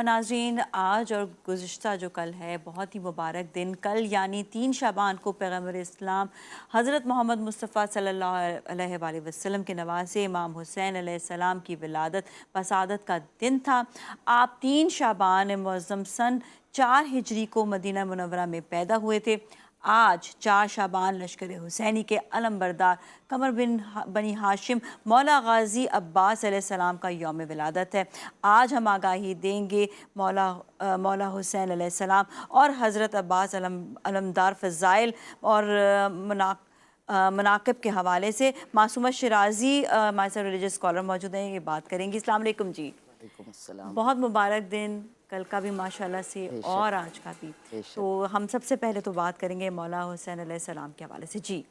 اور ناظرین، آج اور گزشتہ جو کل ہے بہت ہی مبارک دن. کل یعنی 3 شعبان کو پیغمبر اسلام حضرت محمد مصطفیٰ صلی اللہ علیہ وآلہ وسلم کے نواسے امام حسین علیہ السلام کی ولادت بسعادت کا دن تھا. آپ 3 شعبان معظم سن 4 ہجری کو مدینہ منورہ میں پیدا ہوئے تھے. آج 4 شعبان لشکر حسینی کے علم بردار قمر بنی ہاشم مولا غازی عباس علیہ السلام کا یوم ولادت ہے. آج ہم آگاہی دیں گے مولا حسین علیہ السلام اور حضرت عباس علمدار فضائل اور مناقب کے حوالے سے. معصومہ شیرازی ہمارے ریلیجس اسکالر موجود ہیں، یہ بات کریں گی. السلام علیکم جی. وعلیکم السلام. بہت مبارک دن، کل کا بھی ماشاءاللہ سے اور آج کا بھی. تو ہم سب سے پہلے تو بات کریں گے مولا حسین علیہ السلام کے حوالے سے. جی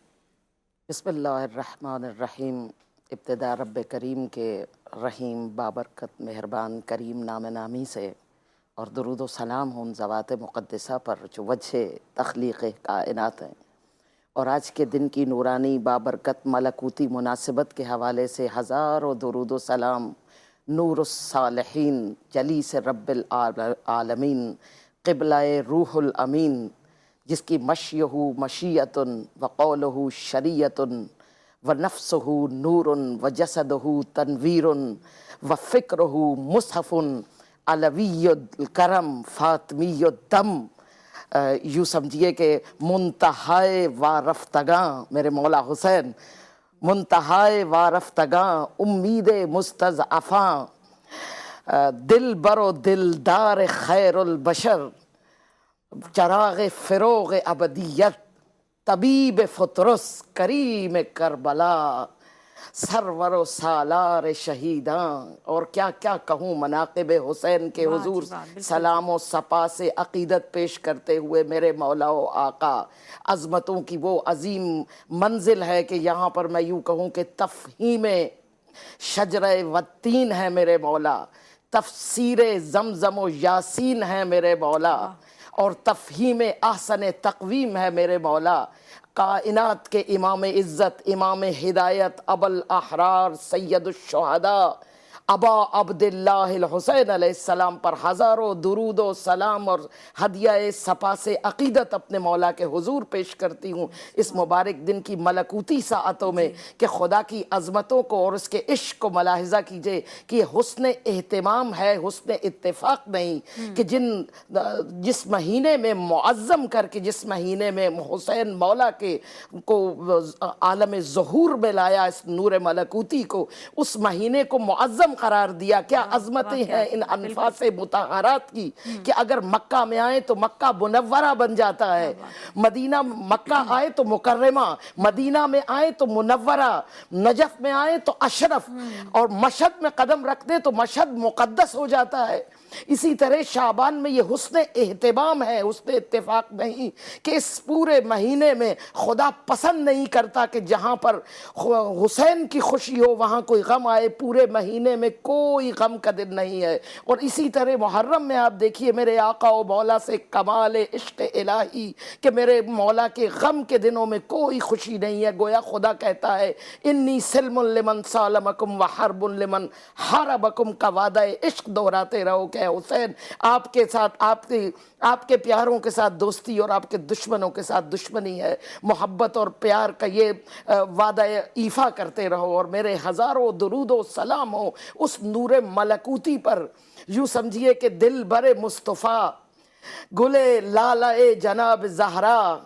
بسم اللہ الرحمن الرحیم. ابتدا رب کریم کے رحیم بابرکت مہربان کریم نام نامی سے، اور درود و سلام ہوں ذوات مقدسہ پر جو وجہ تخلیق کائنات ہیں. اور آج کے دن کی نورانی بابرکت ملکوتی مناسبت کے حوالے سے ہزاروں درود و سلام نور الصالحین جلیس رب العالمین قبلہ روح الامین، جس کی مشیہ مشیت و قولہ شریعت و نفسہ نور و جسدہ تنویر و فکرہ مصحف علوی الکرم فاطمی الدم. یوں سمجھیے کہ منتہائے وارفتگاں میرے مولا حسین، منتہائے وارفتگاں امید مستضعفاں، دل برو دلدار خیر البشر، چراغ فروغ ابدیت، طبیب فطرس کریم کربلا، سرور و سالار شہیداں. اور کیا کیا کہوں مناقب حسین کے حضور سلام و صفا سے عقیدت پیش کرتے ہوئے. میرے مولا و آقا، عظمتوں کی وہ عظیم منزل ہے کہ یہاں پر میں یوں کہوں کہ تفہیم شجرہ والتین ہے میرے مولا، تفسیر زمزم و یاسین ہے میرے مولا، اور تفہیم احسن تقویم ہے میرے مولا. کائنات کے امام عزت، امام ہدایت، ابو الاحرار، سید الشہداء ابا عبداللہ الحسین علیہ السلام پر ہزاروں درود و سلام اور ہدیہ صفا سے عقیدت اپنے مولا کے حضور پیش کرتی ہوں اس مبارک دن کی ملکوتی ساعتوں میں، کہ خدا کی عظمتوں کو اور اس کے عشق کو ملاحظہ کیجئے کہ یہ حسن اہتمام ہے، حسن اتفاق نہیں، کہ جس مہینے میں معظم کر کے، جس مہینے میں حسین مولا کے کو عالم ظہور میں لایا اس نور ملکوتی کو، اس مہینے کو معظم قرار دیا. کیا عظمتیں ہیں ان انفاس مطہرات کی، کہ اگر مکہ میں آئے تو مکہ منورہ بن جاتا ہے، مکہ آئے تو مکرمہ، مدینہ میں آئے تو منورہ، نجف میں آئے تو اشرف، اور مشہد میں قدم رکھ دے تو مشہد مقدس ہو جاتا ہے. اسی طرح شعبان میں یہ حسن اہتمام ہے، حسن اتفاق نہیں، کہ اس پورے مہینے میں خدا پسند نہیں کرتا کہ جہاں پر حسین کی خوشی ہو وہاں کوئی غم آئے. پورے مہینے میں کوئی غم کا دن نہیں ہے. اور اسی طرح محرم میں آپ دیکھیے میرے آقا و مولا سے کمال عشق الہی، کہ میرے مولا کے غم کے دنوں میں کوئی خوشی نہیں ہے. گویا خدا کہتا ہے انی سلم لمن سالمکم و حرب لمن حاربکم کا وعدہ عشق دہراتے رہو کہ حسین آپ کے ساتھ آپ کے پیاروں کے ساتھ دوستی اور آپ کے دشمنوں کے ساتھ دشمنی ہے. محبت اور پیار کا یہ وعدہ ایفا کرتے رہو، اور میرے ہزاروں درود و سلام ہو اس نور ملکوتی پر. یوں سمجھیے کہ دل بر مصطفیٰ گلے لالہ جناب زہرا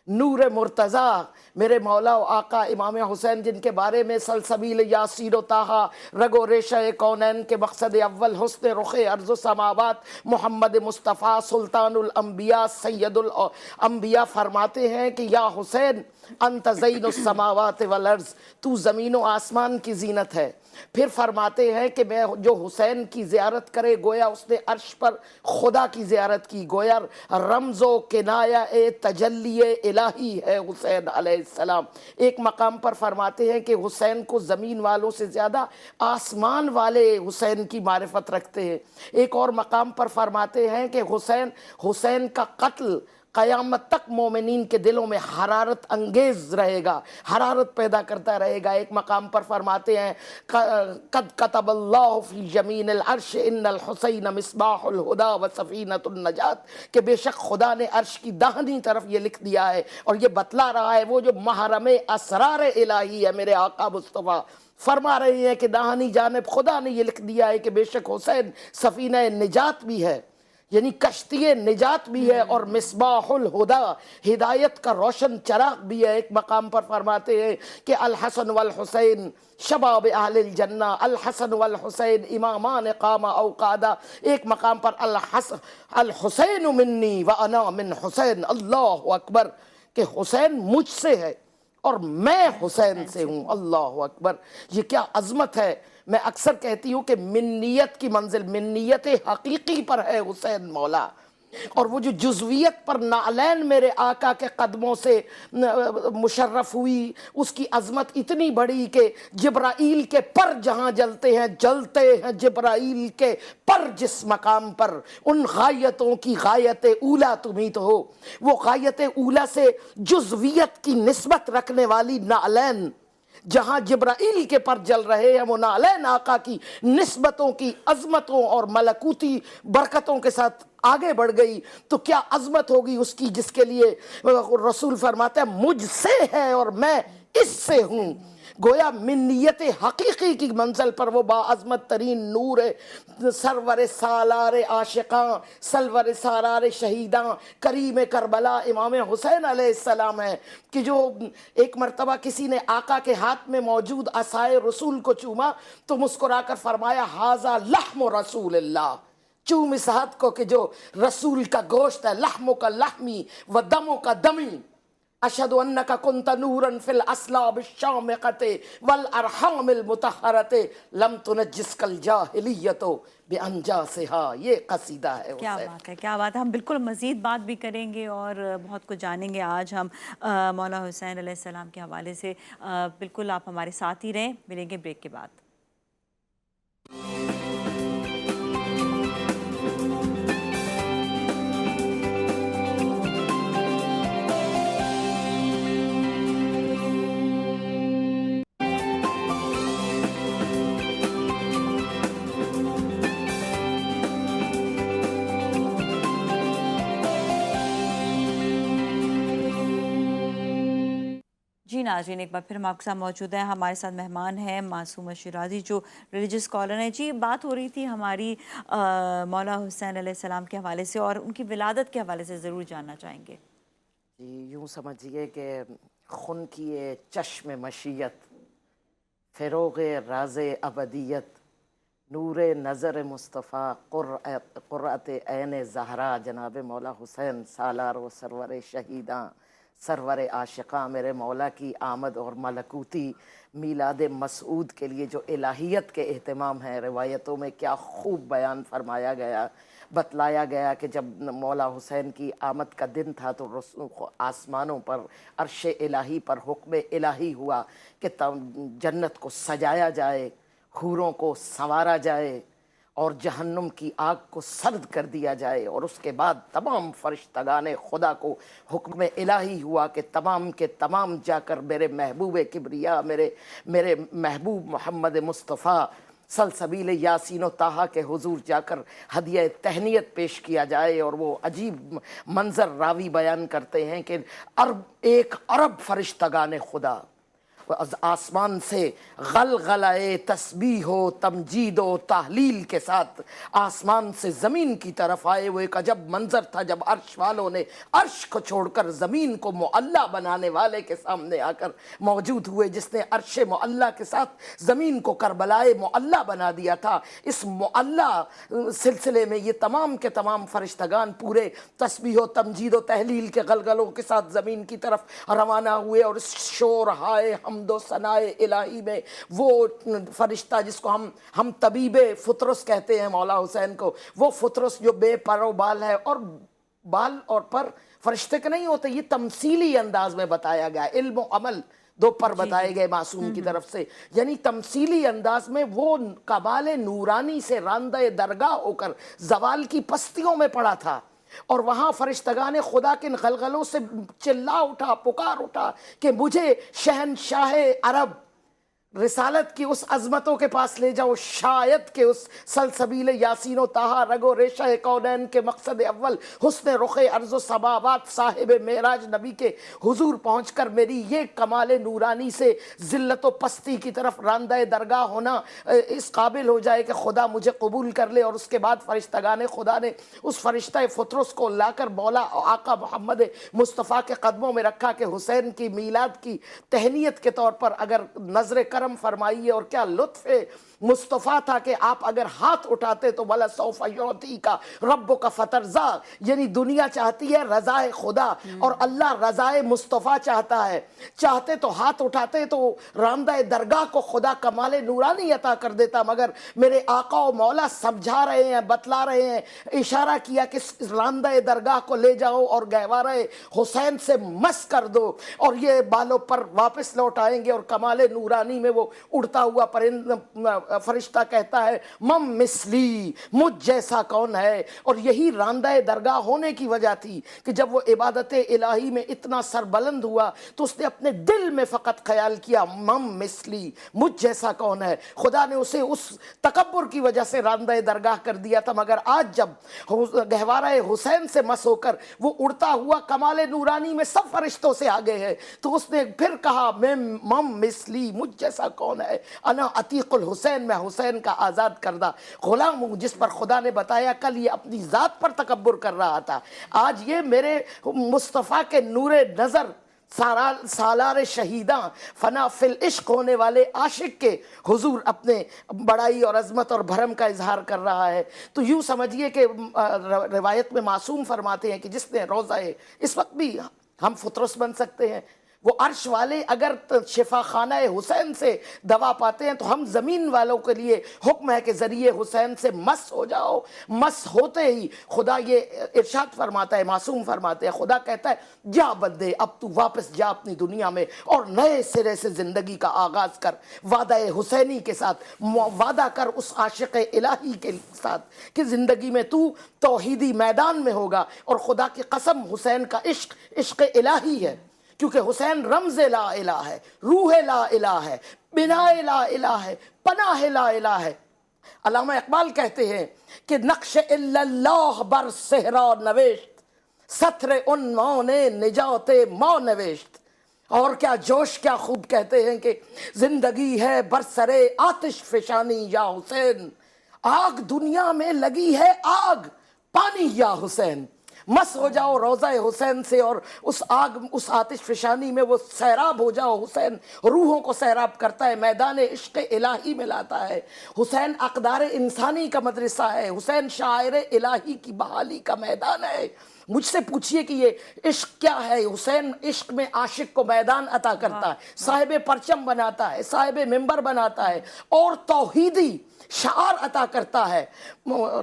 نور مرتضیٰ، میرے مولا و آقا امام حسین جن کے بارے میں سلسبیل یاسین و طٰہٰ رگ و ریشہ کونین کے مقصد اول حسن رخ ارض و سماوات محمد مصطفیٰ سلطان الانبیاء سید الانبیاء فرماتے ہیں کہ یا حسین انت زین السماوات والارض، تو زمین و آسمان کی زینت ہے. پھر فرماتے ہیں کہ میں جو حسین کی زیارت کرے گویا اس نے عرش پر خدا کی زیارت کی، گویا رمز و کنایہ تجلی الہی ہے حسین علیہ السلام. ایک مقام پر فرماتے ہیں کہ حسین کو زمین والوں سے زیادہ آسمان والے حسین کی معرفت رکھتے ہیں. ایک اور مقام پر فرماتے ہیں کہ حسین کا قتل قیامت تک مومنین کے دلوں میں حرارت انگیز رہے گا، حرارت پیدا کرتا رہے گا۔ ایک مقام پر فرماتے ہیں قد کتب اللہ فی جمین العرش ان الحسین مصباح الہدا و سفینۃ النجات، کہ بے شک خدا نے عرش کی داہنی طرف یہ لکھ دیا ہے اور یہ بتلا رہا ہے وہ جو محرم اسرار الہی ہے میرے آقا مصطفیٰ، فرما رہے ہیں کہ داہنی جانب خدا نے یہ لکھ دیا ہے کہ بے شک حسین سفینہ نجات بھی ہے، یعنی کشتی نجات بھی ہے، اور مصباح الہدا ہدایت کا روشن چراغ بھی ہے۔ ایک مقام پر فرماتے ہیں کہ الحسن والحسین شباب اہل الجنہ، الحسن والحسین امامان قام اوقادا۔ ایک مقام پر الحسین منی وانا من حسین، اللہ اکبر، کہ حسین مجھ سے ہے اور میں حسین سے ہوں، اللہ اکبر۔ یہ کیا عظمت ہے! میں اکثر کہتی ہوں کہ منیت کی منزل منیت حقیقی پر ہے حسین مولا، اور وہ جو جزویت پر نعلین میرے آقا کے قدموں سے مشرف ہوئی، اس کی عظمت اتنی بڑی کہ جبرائیل کے پر جہاں جلتے ہیں جبرائیل کے پر جس مقام پر، ان غایتوں کی غایت اولا تمہیں تو ہو، وہ غایت اولا سے جزویت کی نسبت رکھنے والی نعلین جہاں جبرائیل کے پر جل رہے ہیں، وہ نعلین آقا کی نسبتوں کی عظمتوں اور ملکوتی برکتوں کے ساتھ آگے بڑھ گئی، تو کیا عظمت ہوگی اس کی جس کے لیے رسول فرماتا ہے مجھ سے ہے اور میں اس سے ہوں۔ گویا منیت حقیقی کی منزل پر وہ باعظمت ترین نور ہے، سرور سالار عاشقاں، سرور سالار شہیداں، کریم کربلا امام حسین علیہ السلام ہے، کہ جو ایک مرتبہ کسی نے آقا کے ہاتھ میں موجود عصائے رسول کو چوما تو مسکرا کر فرمایا ھذا لحم رسول اللہ، چوم اس ہاتھ کو کہ جو رسول کا گوشت ہے، لحم کا لحمی و دم کا دمی، اشہد انک کنت نورا فی الاسلاب الشامقۃ والارحام المطہرۃ لم تنجسک الجاہلیۃ بانجاسہا۔ یہ قصیدہ ہے کیا حسین۔ بات ہے، کیا بات ہے! ہم بالکل مزید بات بھی کریں گے اور بہت کچھ جانیں گے آج ہم مولا حسین علیہ السلام کے حوالے سے۔ بالکل آپ ہمارے ساتھ ہی رہیں، ملیں گے بریک کے بعد۔ جی ناظرین، ایک بار پھر ہم آپ کے ساتھ موجود ہیں۔ ہمارے ساتھ مہمان ہیں معصومہ شیرازی جو ریلیجس اسکالر ہیں۔ جی، بات ہو رہی تھی ہماری مولا حسین علیہ السلام کے حوالے سے، اور ان کی ولادت کے حوالے سے ضرور جاننا چاہیں گے۔ جی، یوں سمجھیے کہ خون کی چشم مشیت، فروغ راز ابدیت، نور نظر مصطفیٰ، قرۃ عین زہرا جناب مولا حسین سالار و سرور شہیداں، سرور عاشقاں، میرے مولا کی آمد اور ملکوتی میلاد مسعود کے لیے جو الہیت کے اہتمام ہے، روایتوں میں کیا خوب بیان فرمایا گیا، بتلایا گیا کہ جب مولا حسین کی آمد کا دن تھا تو آسمانوں پر عرش الہی پر حکم الہی ہوا کہ جنت کو سجایا جائے، حوروں کو سنوارا جائے اور جہنم کی آگ کو سرد کر دیا جائے، اور اس کے بعد تمام فرشتگان خدا کو حکم الہی ہوا کہ تمام کے تمام جا کر میرے محبوب کبریا، میرے محبوب محمد مصطفیٰ سلسبیل یاسین و طٰہٰ کے حضور جا کر ہدیہ تہنیت پیش کیا جائے۔ اور وہ عجیب منظر راوی بیان کرتے ہیں کہ ایک ارب فرشتگان خدا از آسمان سے غلغلہ تسبیح و تمجید و تحلیل کے ساتھ آسمان سے زمین کی طرف آئے۔ وہ ایک عجب منظر تھا جب عرش والوں نے عرش کو چھوڑ کر زمین کو معلیٰ بنانے والے کے سامنے آ کر موجود ہوئے، جس نے عرش معلیٰ کے ساتھ زمین کو کربلائے معلیٰ بنا دیا تھا۔ اس معلیٰ سلسلے میں یہ تمام کے تمام فرشتگان پورے تسبیح و تمجید و تحلیل کے غلغلوں کے ساتھ زمین کی طرف روانہ ہوئے، اور اس شور ہائے حمد و ثنائے الہی میں وہ فرشتہ جس کو ہم طبیب فطرس کہتے ہیں مولا حسین کو، وہ فطرس جو بے پر و بال ہے، اور بال اور پر فرشتے کے نہیں ہوتے، یہ تمثیلی انداز میں بتایا گیا، علم و عمل دو پر بتائے گئے معصوم کی طرف سے، یعنی تمثیلی انداز میں وہ کمال نورانی سے راندہ درگاہ ہو کر زوال کی پستیوں میں پڑا تھا، اور وہاں فرشتگان خدا کے ان غلغلوں سے چلا اٹھا، پکار اٹھا کہ مجھے شہنشاہ عرب رسالت کی اس عظمتوں کے پاس لے جاؤ، شاید کہ اس سلسبیل یاسین و طٰہٰ رگ و ریشہ کونین کے مقصد اول حسن رخ ارض و سماوات صاحب معراج نبی کے حضور پہنچ کر میری یہ کمال نورانی سے ذلت و پستی کی طرف راندہ درگاہ ہونا اس قابل ہو جائے کہ خدا مجھے قبول کر لے۔ اور اس کے بعد فرشتگان خدا نے اس فرشتہ فطرس کو لا کر مولا آقا محمد مصطفیٰ کے قدموں میں رکھا کہ حسین کی میلاد کی تہنیت کے طور پر اگر نظر کرم فرمائیے۔ اور کیا لطف مصطفیٰ تھا کہ آپ اگر ہاتھ اٹھاتے تو وَلَسَوْفَ يُعْطِيكَ رَبُّكَ فَتَرْضَىٰ، یعنی دنیا چاہتی ہے رضائے خدا اور اللہ رضائے مصطفیٰ چاہتا ہے۔ چاہتے تو ہاتھ اٹھاتے تو راندہ درگاہ کو خدا کمال نورانی عطا کر دیتا، مگر میرے آقا و مولا سمجھا رہے ہیں، بتلا رہے ہیں، اشارہ کیا کہ راندہ درگاہ کو لے جاؤ اور گہوارہ حسین سے مس کر دو، اور یہ بالوں پر واپس لوٹ آئیں گے۔ اور کمال نورانی میں وہ اڑتا ہوا فرشتہ کہتا ہے مم مثلی، مجھ جیسا کون ہے۔ اور یہی راندہ درگاہ ہونے کی وجہ تھی کہ جب وہ عبادت الہی میں اتنا سربلند ہوا تو اس نے اپنے دل میں فقط خیال کیا مم مثلی، مجھ جیسا کون ہے۔ خدا نے اسے اس تکبر کی وجہ سے راندہ درگاہ کر دیا تھا، مگر آج جب گہوارہ حسین سے مس ہو کر وہ اڑتا ہوا کمال نورانی میں سب فرشتوں سے آگے ہے، تو اس نے پھر کہا میں مم مثلی، مجھ جیسا کون ہے، انا عتیق الحسین، میں حسین کا آزاد کردہ غلام ہوں، جس پر خدا نے بتایا کل یہ اپنی ذات پر تکبر کر رہا تھا، آج یہ میرے مصطفیٰ کے نور نظر سالار شہیداں فنا فی العشق ہونے والے عاشق کے حضور اپنے بڑائی اور عظمت اور بھرم کا اظہار کر رہا ہے۔ تو یوں سمجھیے کہ روایت میں معصوم فرماتے ہیں کہ جس نے روضہ، اس وقت بھی ہم فطرس بن سکتے ہیں، وہ عرش والے اگر شفا خانہ حسین سے دوا پاتے ہیں تو ہم زمین والوں کے لیے حکم ہے کہ ذریعے حسین سے مس ہو جاؤ۔ مس ہوتے ہی خدا یہ ارشاد فرماتا ہے، معصوم فرماتے ہیں، خدا کہتا ہے جا بندے اب تو واپس جا اپنی دنیا میں اور نئے سرے سے زندگی کا آغاز کر، وعدہ حسینی کے ساتھ وعدہ کر اس عاشق الہی کے ساتھ کہ زندگی میں تو توحیدی میدان میں ہوگا۔ اور خدا کی قسم حسین کا عشق عشق الہی ہے، کیونکہ حسین رمز لا الہ ہے، روح لا الہ ہے، بنا لا الہ ہے، پناہ لا الہ ہے۔ علامہ اقبال کہتے ہیں کہ نقش الا اللہ بر صحرا نوشت، سطر عنوان نجات ما نوشت۔ اور کیا جوش، کیا خوب کہتے ہیں کہ زندگی ہے برسر آتش فشانی یا حسین، آگ دنیا میں لگی ہے آگ، پانی یا حسین۔ مس ہو جاؤ روضہ حسین سے اور اس آگ، اس آتش فشانی میں وہ سیراب ہو جاؤ۔ حسین روحوں کو سیراب کرتا ہے، میدان عشق الہی میں لاتا ہے۔ حسین اقدار انسانی کا مدرسہ ہے، حسین شاعر الہی کی بحالی کا میدان ہے۔ مجھ سے پوچھئے کہ یہ عشق کیا ہے؟ حسین عشق میں عاشق کو میدان عطا کرتا ہے، صاحب پرچم بناتا ہے، صاحب منبر بناتا ہے، اور توحیدی شعار عطا کرتا ہے،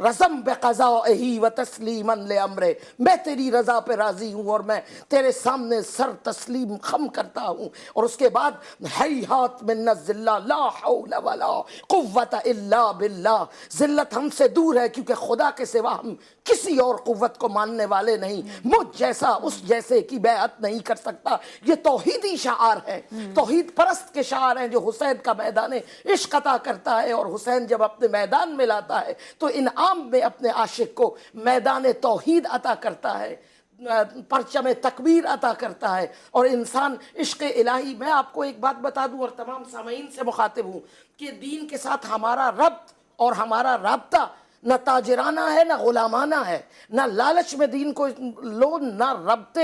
رزم بقضائہ و تسلیما لامرہ، میں تیری رضا پہ راضی ہوں اور میں تیرے سامنے سر تسلیم خم کرتا ہوں۔ اور اس کے بعد ہیہات من الذلہ لا حول ولا قوت الا باللہ، ذلت ہم سے دور ہے کیونکہ خدا کے سوا ہم کسی اور قوت کو ماننے والے نہیں، مجھ جیسا اس جیسے کی بیعت نہیں کر سکتا۔ یہ توحیدی شعار ہے، توحید پرست کے شعار ہیں جو حسین کا میدان عشق عطا کرتا ہے۔ اور حسین جب اپنے میدان میں لاتا ہے تو انعام میں اپنے عاشق کو میدان توحید عطا کرتا ہے، پرچم تکبیر عطا کرتا ہے۔ اور انسان عشق الہی، میں آپ کو ایک بات بتا دوں اور تمام سامعین سے مخاطب ہوں کہ دین کے ساتھ ہمارا ربط اور ہمارا رابطہ نہ تاجرانہ ہے نہ غلامانہ ہے، نہ لالچ میں دین کو لو، نہ ربط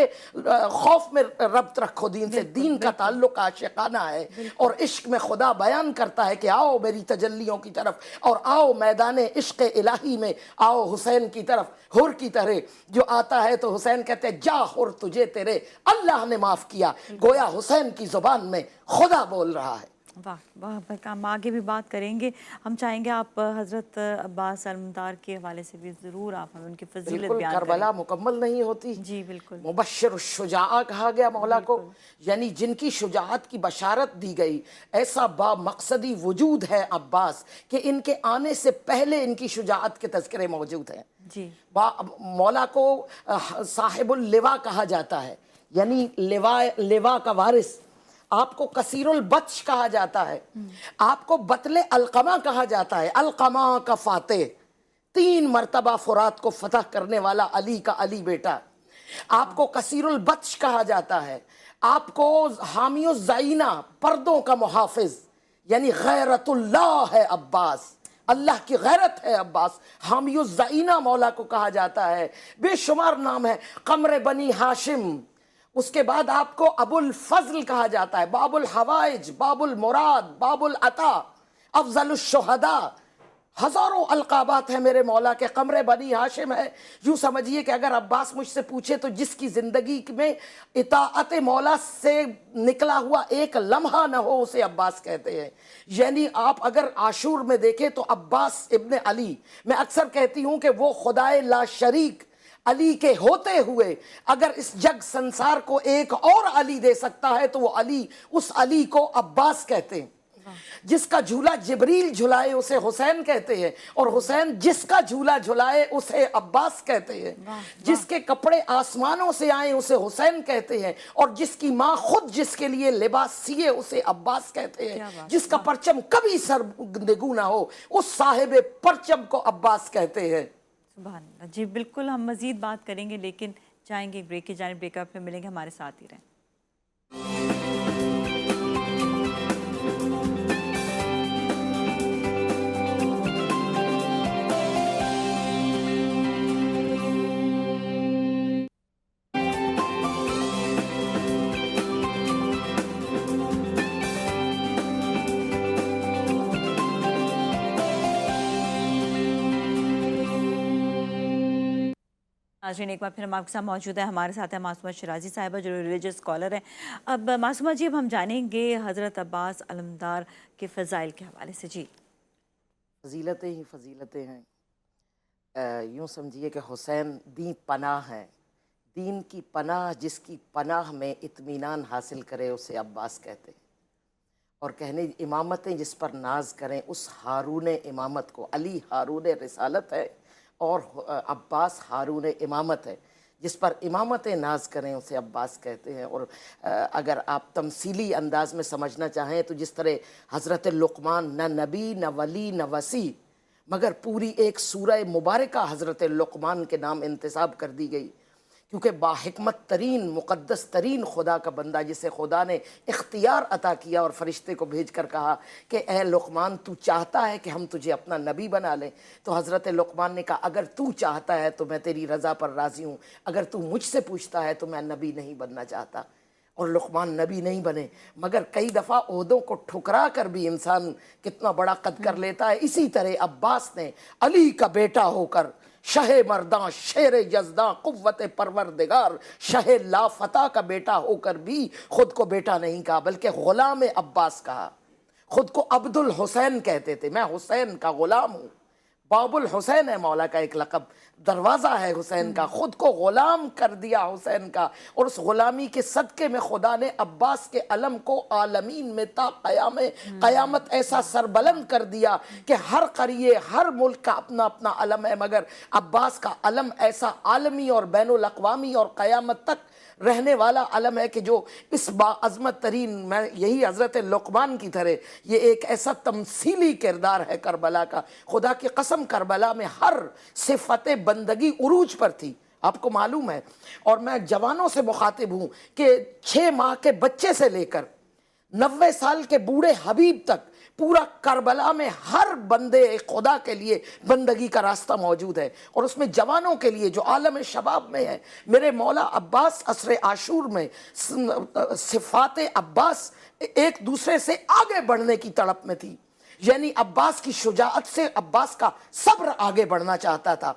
خوف میں ربط رکھو دین سے۔ دین کا تعلق عاشقانہ ہے، اور عشق میں خدا بیان کرتا ہے کہ آؤ میری تجلیوں کی طرف، اور آؤ میدان عشق الہی میں، آؤ حسین کی طرف۔ حر کی طرح جو آتا ہے تو حسین کہتے ہیں جا حر تجھے تیرے اللہ نے معاف کیا، گویا حسین کی زبان میں خدا بول رہا ہے۔ واہ واہ، ہم آگے بھی بات کریں گے. ہم چاہیں گے آپ حضرت عباس علمدار کے حوالے سے بھی ضرور آپ ہمیں ان کی فضیلت بالکل، بیان کریں. کربلا مکمل نہیں ہوتی. جی بالکل مبشر الشجاع کہا گیا مولا کو، بالکل. یعنی جن کی شجاعت کی بشارت دی گئی. ایسا با مقصدی وجود ہے عباس کہ ان کے آنے سے پہلے ان کی شجاعت کے تذکرے موجود ہیں. جی مولا کو صاحب اللواء کہا جاتا ہے، یعنی لواء کا وارث. آپ کو کثیر البطش کہا جاتا ہے، آپ کو بطل القمہ کہا جاتا ہے، القمہ کا فاتح، 3 مرتبہ فرات کو فتح کرنے والا علی کا علی بیٹا. آپ کو کثیر البطش کہا جاتا ہے، آپ کو حامی الزینہ، پردوں کا محافظ، یعنی غیرت اللہ ہے عباس، اللہ کی غیرت ہے عباس. حامی الزینہ مولا کو کہا جاتا ہے. بے شمار نام ہے. قمر بنی ہاشم. اس کے بعد آپ کو ابو الفضل کہا جاتا ہے، باب الحوائج، باب المراد، باب العطا، افضل الشہداء. ہزاروں القابات ہیں میرے مولا کے. قمر بنی ہاشم ہے. یوں سمجھیے کہ اگر عباس مجھ سے پوچھے تو جس کی زندگی میں اطاعت مولا سے نکلا ہوا ایک لمحہ نہ ہو اسے عباس کہتے ہیں. یعنی آپ اگر عاشور میں دیکھیں تو عباس ابن علی، میں اکثر کہتی ہوں کہ وہ خدائے لا شریک علی کے ہوتے ہوئے اگر اس جگ سنسار کو ایک اور علی دے سکتا ہے تو وہ علی، اس علی کو عباس کہتے ہیں. جس کا جھولا جبریل جھلائے اسے حسین کہتے ہیں، اور حسین جس کا جھولا جھلائے اسے عباس کہتے ہیں. جس کے کپڑے آسمانوں سے آئیں اسے حسین کہتے ہیں، اور جس کی ماں خود جس کے لیے لباس سیے اسے عباس کہتے ہیں. جس کا پرچم کبھی سرنگوں نہ ہو اس صاحب پرچم کو عباس کہتے ہیں. سبحان اللہ. جی بالکل ہم مزید بات کریں گے، لیکن چاہیں گے بریک کی جانب. بریک اپ میں ملیں گے، ہمارے ساتھ ہی رہیں. ناظرین ایک بار پھر ہم آپ کے ساتھ موجود ہیں. ہمارے ساتھ ہیں معصومہ شیرازی صاحبہ جو ریلیجس اسکالر ہیں. اب معصومہ جی، اب ہم جانیں گے حضرت عباس علمدار کے فضائل کے حوالے سے. جی فضیلتیں ہی فضیلتیں ہیں. یوں سمجھیے کہ حسین دین پناہ ہے. دین کی پناہ، جس کی پناہ میں اطمینان حاصل کرے اسے عباس کہتے ہیں. اور کہنے امامتیں جس پر ناز کریں اس ہارون امامت کو، علی ہارون رسالت ہے اور عباس ہارون امامت ہے. جس پر امامتیں ناز کریں اسے عباس کہتے ہیں. اور اگر آپ تمثیلی انداز میں سمجھنا چاہیں تو جس طرح حضرت لقمان نہ نبی نہ ولی نہ وصی، مگر پوری ایک سورہ مبارکہ حضرت لقمان کے نام انتساب کر دی گئی، کیونکہ باحکمت ترین مقدس ترین خدا کا بندہ جسے خدا نے اختیار عطا کیا اور فرشتے کو بھیج کر کہا کہ اے لقمان تو چاہتا ہے کہ ہم تجھے اپنا نبی بنا لیں، تو حضرت لقمان نے کہا اگر تو چاہتا ہے تو میں تیری رضا پر راضی ہوں، اگر تو مجھ سے پوچھتا ہے تو میں نبی نہیں بننا چاہتا. اور لقمان نبی نہیں بنے، مگر کئی دفعہ عہدوں کو ٹھکرا کر بھی انسان کتنا بڑا قد کر لیتا ہے. اسی طرح عباس نے علی کا بیٹا ہو کر شہ مرداں شیر یزداں قوت پروردگار شہ لا فتح کا بیٹا ہو کر بھی خود کو بیٹا نہیں کہا، بلکہ غلام عباس کہا. خود کو عبد الحسین کہتے تھے، میں حسین کا غلام ہوں. باب الحسین ہے مولا کا ایک لقب، دروازہ ہے حسین کا. خود کو غلام کر دیا حسین کا، اور اس غلامی کے صدقے میں خدا نے عباس کے علم کو عالمین میں تا قیامت ایسا سربلند کر دیا کہ ہر قریے ہر ملک کا اپنا اپنا علم ہے، مگر عباس کا علم ایسا عالمی اور بین الاقوامی اور قیامت تک رہنے والا علم ہے کہ جو اس باعظمت ترین، میں یہی حضرت لقمان کی طرح یہ ایک ایسا تمثیلی کردار ہے کربلا کا. خدا کی قسم کربلا میں ہر صفت بندگی عروج پر تھی، آپ کو معلوم ہے. اور میں جوانوں سے مخاطب ہوں کہ 6 ماہ کے بچے سے لے کر 90 سال کے بوڑھے حبیب تک پورا کربلا میں ہر بندے خدا کے لیے بندگی کا راستہ موجود ہے. اور اس میں جوانوں کے لیے جو عالم شباب میں ہے، میرے مولا عباس عصر عاشور میں صفات عباس ایک دوسرے سے آگے بڑھنے کی تڑپ میں تھی. یعنی عباس کی شجاعت سے عباس کا صبر آگے بڑھنا چاہتا تھا،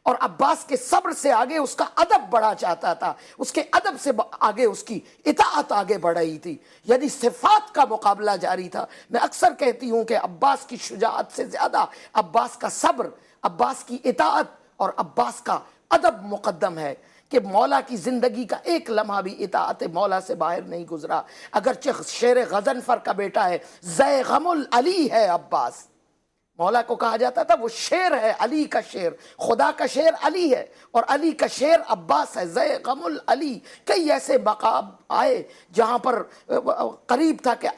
اور عباس کے صبر سے آگے اس کا ادب بڑھا چاہتا تھا، اس کے ادب سے آگے اس کی اطاعت آگے بڑھ رہی تھی، یعنی صفات کا مقابلہ جاری تھا۔ میں اکثر کہتی ہوں کہ عباس کی شجاعت سے زیادہ عباس کا صبر، عباس کی اطاعت اور عباس کا ادب مقدم ہے، کہ مولا کی زندگی کا ایک لمحہ بھی اطاعت مولا سے باہر نہیں گزرا۔ اگرچہ شیر غضنفر کا بیٹا ہے، ذیغم العلی ہے عباس، مولا کو کہا جاتا تھا وہ شیر ہے، علی کا شیر، خدا کا شیر علی ہے اور علی کا شیر عباس ہے، ذیغم العلی۔ کئی ایسے مقام آئے جہاں پر قریب تھا کہ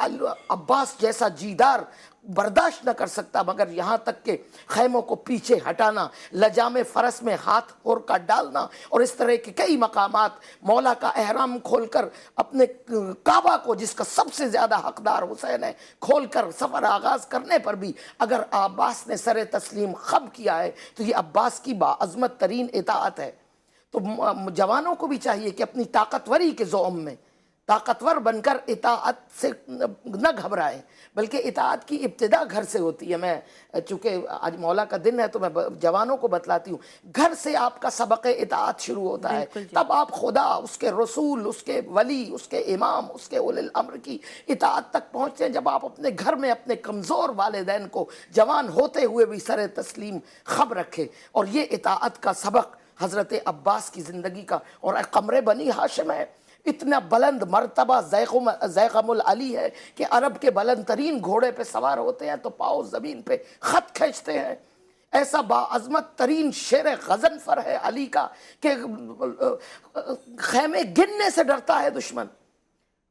عباس جیسا جیدار برداشت نہ کر سکتا، مگر یہاں تک کہ خیموں کو پیچھے ہٹانا، لجام فرس میں ہاتھ اور کا ڈالنا اور اس طرح کے کئی مقامات، مولا کا احرام کھول کر اپنے کعبہ کو جس کا سب سے زیادہ حقدار حسین ہے کھول کر سفر آغاز کرنے پر بھی اگر عباس نے سر تسلیم خم کیا ہے تو یہ عباس کی باعظمت ترین اطاعت ہے۔ تو جوانوں کو بھی چاہیے کہ اپنی طاقتوری کے زعم میں طاقتور بن کر اطاعت سے نہ گھبرائیں، بلکہ اطاعت کی ابتدا گھر سے ہوتی ہے۔ میں چونکہ آج مولا کا دن ہے تو میں جوانوں کو بتلاتی ہوں، گھر سے آپ کا سبق اطاعت شروع ہوتا ہے، تب آپ خدا، اس کے رسول، اس کے ولی، اس کے امام، اس کے اولی الامر کی اطاعت تک پہنچتے ہیں جب آپ اپنے گھر میں اپنے کمزور والدین کو جوان ہوتے ہوئے بھی سر تسلیم خم رکھے۔ اور یہ اطاعت کا سبق حضرت عباس کی زندگی کا، اور قمر بنی ہاشم ہے، اتنا بلند مرتبہ ذیغم العلی ہے کہ عرب کے بلند ترین گھوڑے پہ سوار ہوتے ہیں تو پاؤں زمین پہ خط کھینچتے ہیں۔ ایسا باعظمت ترین شیر غضنفر ہے علی کا کہ خیمے گننے سے ڈرتا ہے دشمن۔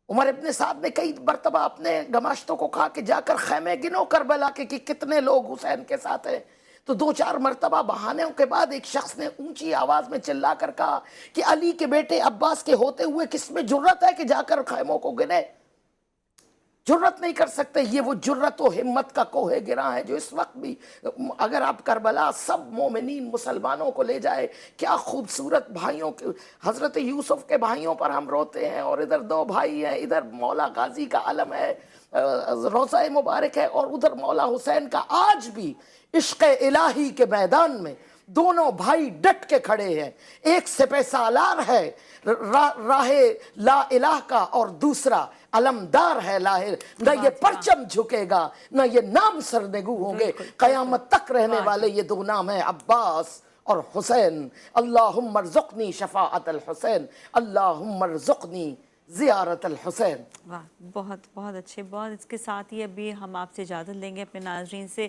عمر ابن سعد نے کئی مرتبہ اپنے گماشتوں کو کہا کہ جا کر خیمے گنو کربلا کے کہ کتنے لوگ حسین کے ساتھ ہیں، تو 2-4 مرتبہ بہانوں کے بعد ایک شخص نے اونچی آواز میں چلا کر کہا کہ علی کے بیٹے عباس کے ہوتے ہوئے کس میں جرت ہے کہ جا کر خیموں کو گنے؟ جرت نہیں کر سکتے۔ یہ وہ جرت و ہمت کا کوہ گراں ہے جو اس وقت بھی، اگر آپ کربلا سب مومنین مسلمانوں کو لے جائے، کیا خوبصورت بھائیوں کے، حضرت یوسف کے بھائیوں پر ہم روتے ہیں، اور ادھر 2 بھائی ہیں، ادھر مولا غازی کا علم ہے، روضہ مبارک ہے، اور ادھر مولا حسین کا آج بھی عشق الہی کے میدان میں دونوں بھائی ڈٹ کے کھڑے ہیں۔ ایک سپہ سالار ہے راہ لا الہ کا، اور دوسرا علمدار ہے نہ یہ پرچم جھکے گا نہ یہ نام سرنگو ہوں گے، قیامت تک رہنے والے یہ 2 نام ہیں، عباس اور حسین۔ اللہم ارزقنی شفاعت الحسین، اللہم ارزقنی زیارت الحسین۔ واہ، بہت بہت اچھے، بہت۔ اس کے ساتھ ہی ابھی ہم آپ سے اجازت لیں گے اپنے ناظرین سے۔